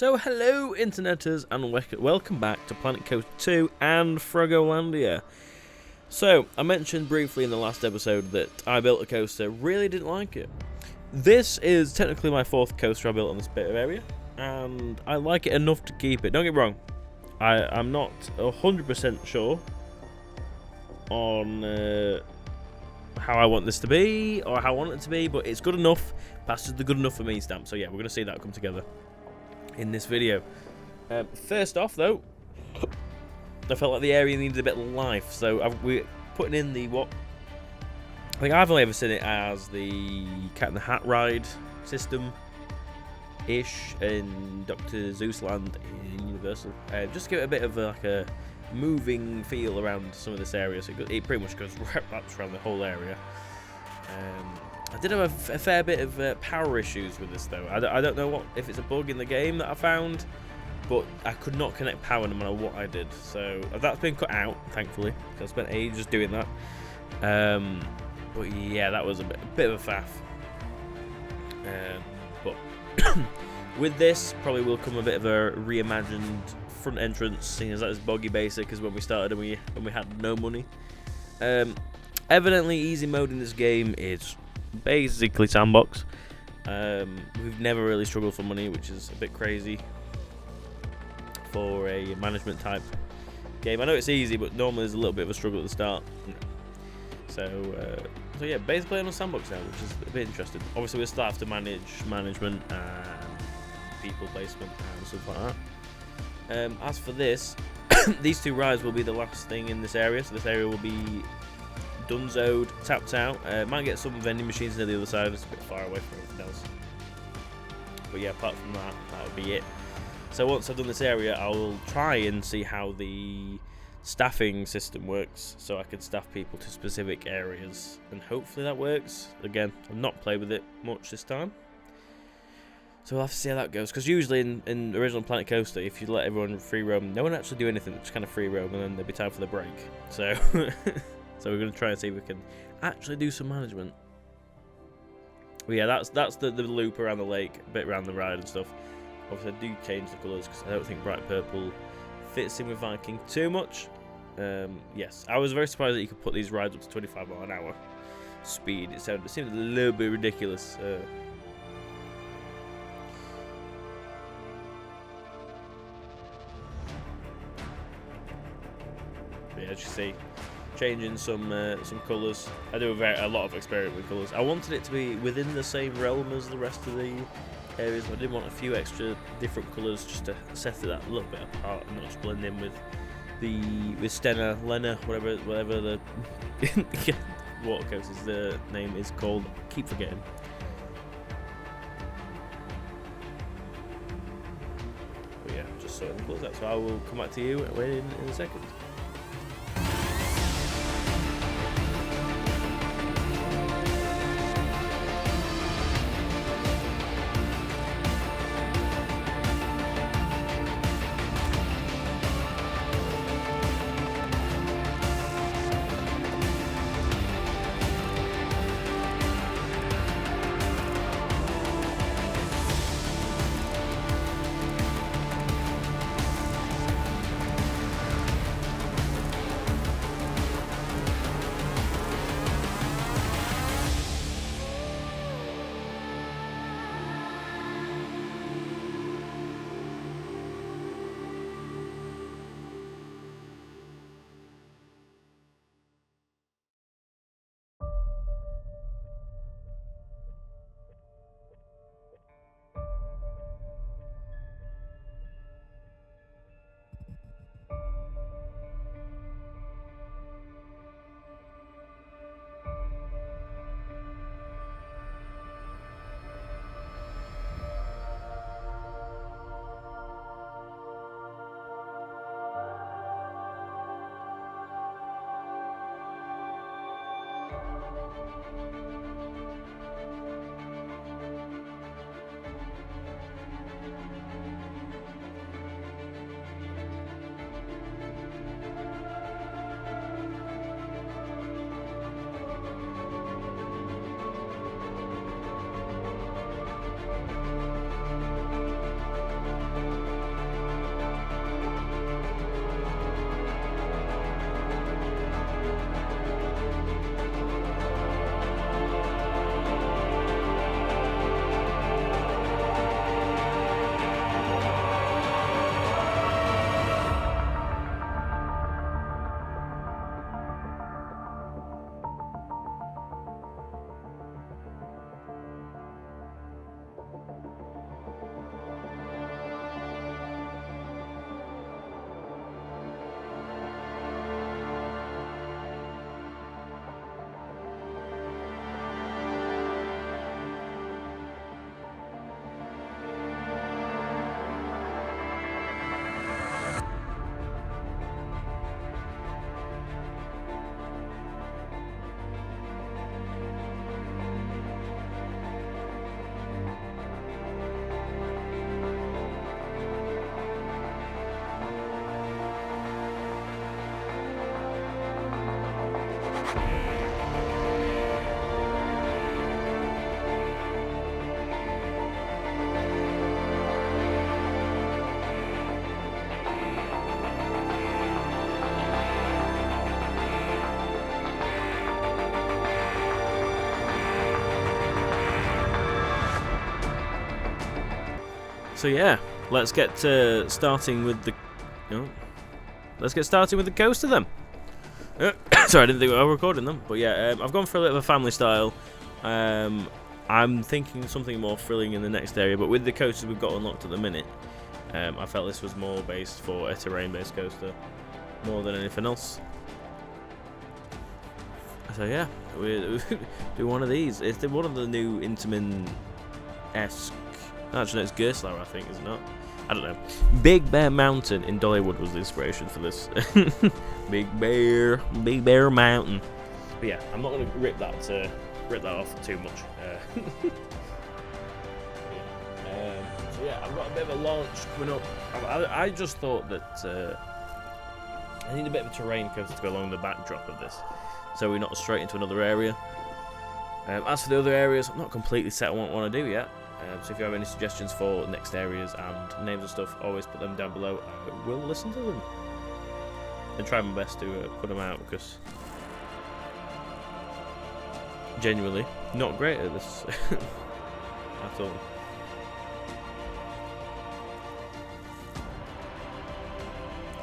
So hello interneters and welcome back to Planet Coaster 2 and Frogolandia. So, I mentioned briefly in the last episode that I built a coaster, really didn't like it. This is technically my fourth coaster I built on this bit of area, and I like it enough to keep it. Don't get me wrong, I'm not 100% sure on how I want this to be, or how I want it to be, but it's good enough, passes the good enough for me stamp. So yeah, we're going to see that come together in this video. First off though, I felt like the area needed a bit of life, so we're putting in the I think I've only ever seen it as the Cat in the Hat ride system-ish in Dr. Zeus Land in Universal. Just to give it a bit of a moving feel around some of this area, so it pretty much goes wraps around the whole area. I did have a fair bit of power issues with this though. I don't know if it's a bug in the game that I found, but I could not connect power no matter what I did. So that's been cut out, thankfully, because I spent ages doing that. But yeah, that was a bit of a faff. But with this, probably will come a bit of a reimagined front entrance, seeing as that is boggy basic as when we started and we had no money. Evidently, easy mode in this game is basically sandbox. We've never really struggled for money, which is a bit crazy for a management type game. I know it's easy, but normally there's a little bit of a struggle at the start. So yeah, basically on a sandbox now, which is a bit interesting. Obviously, we'll still have to manage management and people placement and stuff like that. As for this, these two rides will be the last thing in this area, so this area will be Dunzoed, tapped out. Might get some vending machines near the other side, it's a bit far away from everything else. But yeah, apart from that, that'll be it. So once I've done this area, I will try and see how the staffing system works, so I can staff people to specific areas, and hopefully that works. Again, I've not played with it much this time, so we'll have to see how that goes, because usually in original Planet Coaster, if you let everyone free roam, no one actually do anything, just kind of free roam, and then there'll be time for the break. So so we're going to try and see if we can actually do some management. But yeah, that's the loop around the lake, a bit around the ride and stuff. Obviously I do change the colours because I don't think bright purple fits in with Viking too much. Yes, I was very surprised that you could put these rides up to 25 mile an hour speed. It seemed a little bit ridiculous. Yeah, as you see, changing some colours. I do a lot of experiment with colours. I wanted it to be within the same realm as the rest of the areas, but I did want a few extra different colours just to set it that little bit apart and not just blend in with Lena, whatever the water coaster's the name is called. I keep forgetting. But yeah, just sorting the colours out. So I will come back to you in a second. So yeah, let's get starting with the. Let's get started with the coaster then. Sorry, I didn't think we were recording them, but yeah, I've gone for a bit of a family style. I'm thinking something more thrilling in the next area, but with the coasters we've got unlocked at the minute, I felt this was more based for a terrain-based coaster, more than anything else. So yeah, we do one of these. It's one of the new Intamin-esque. Actually, no, it's Gerstlauer, I think, is it not? I don't know. Big Bear Mountain in Dollywood was the inspiration for this. Big Bear Mountain. But yeah, I'm not going to rip that off too much. So yeah, I've got a bit of a launch coming up. I just thought that I need a bit of a terrain coaster to go along the backdrop of this, so we're not straight into another area. As for the other areas, I'm not completely set on what I want to do yet. So if you have any suggestions for next areas and names and stuff, always put them down below. I will listen to them and try my best to put them out, because genuinely not great at this at all.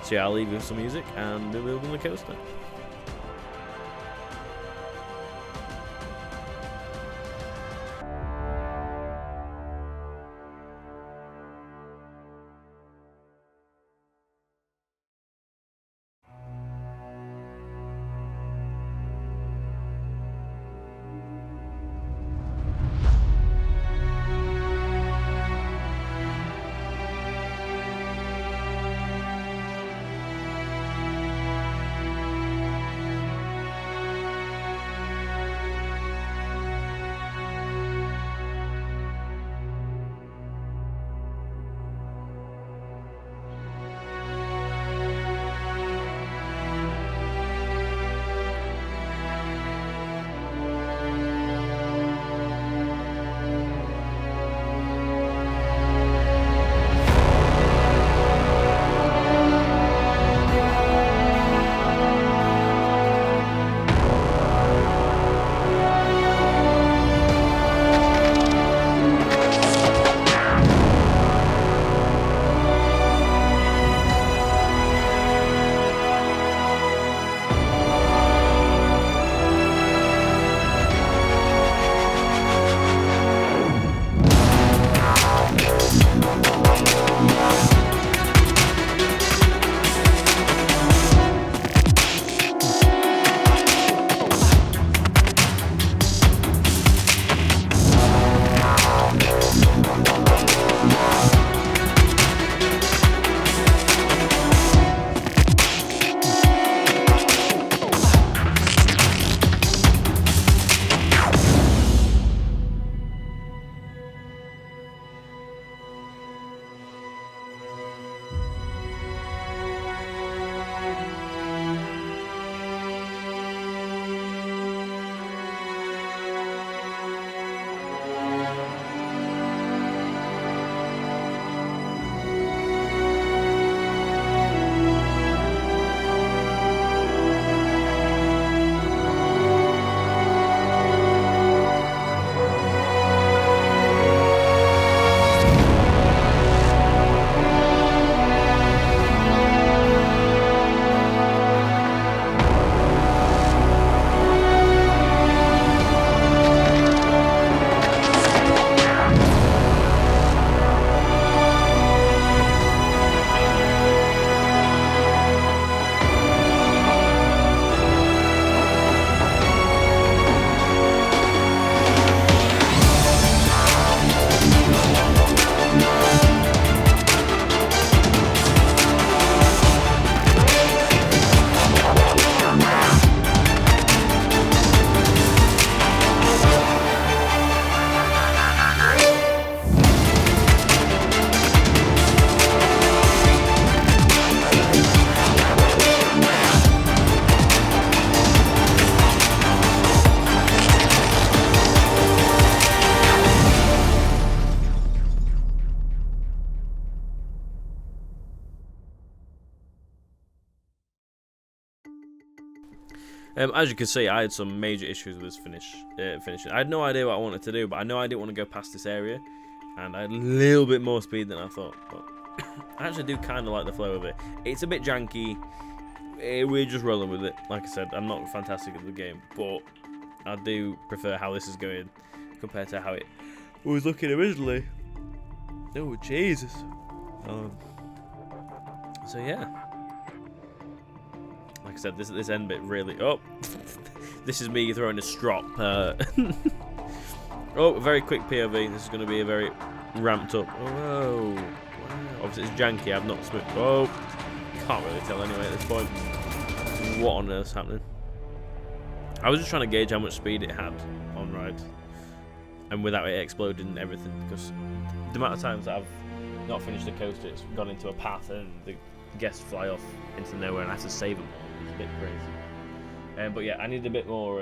So yeah, I'll leave you with some music and we'll build on the coaster. As you can see, I had some major issues with this finishing. I had no idea what I wanted to do, but I know I didn't want to go past this area. and I had a little bit more speed than I thought. But I actually do kind of like the flow of it. It's a bit janky. We're just rolling with it. Like I said, I'm not fantastic at the game, but I do prefer how this is going compared to how it was looking originally. Oh, Jesus. So yeah, like I said, this end bit really. Oh, this is me throwing a strop. Oh, very quick POV. This is going to be a very ramped up. Oh, wow. Obviously it's janky. I've not smoked. Oh, can't really tell anyway at this point. What on earth's happening? I was just trying to gauge how much speed it had on ride, and without it exploding and everything, because the amount of times that I've not finished the coaster, it's gone into a path and the guests fly off into nowhere and I have to save them all. It's a bit crazy. But yeah, I need a bit more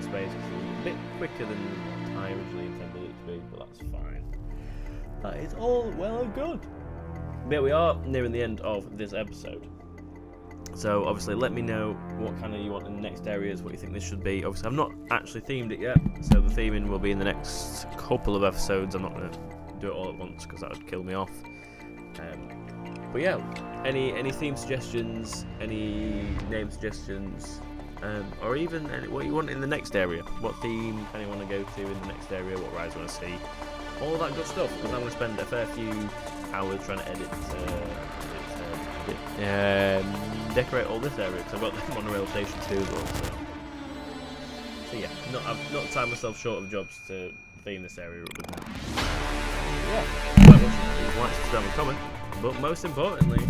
space. It's a bit quicker than I originally intended it to be, but that's fine. That is all well and good. But we are nearing the end of this episode. So obviously let me know what kind of you want in the next areas, what you think this should be. Obviously I've not actually themed it yet, so the theming will be in the next couple of episodes. I'm not going to do it all at once because that would kill me off. But yeah, any theme suggestions, any name suggestions, or even what you want in the next area, what theme kind of want to go to in the next area, what rides you want to see, all that good stuff, because I'm going to spend a fair few hours trying to edit decorate all this area, because I've got the monorail station too as well, so yeah, I've not tied myself short of jobs to theme this area up with. Yeah, like watching, like, subscribe and comment, but most importantly,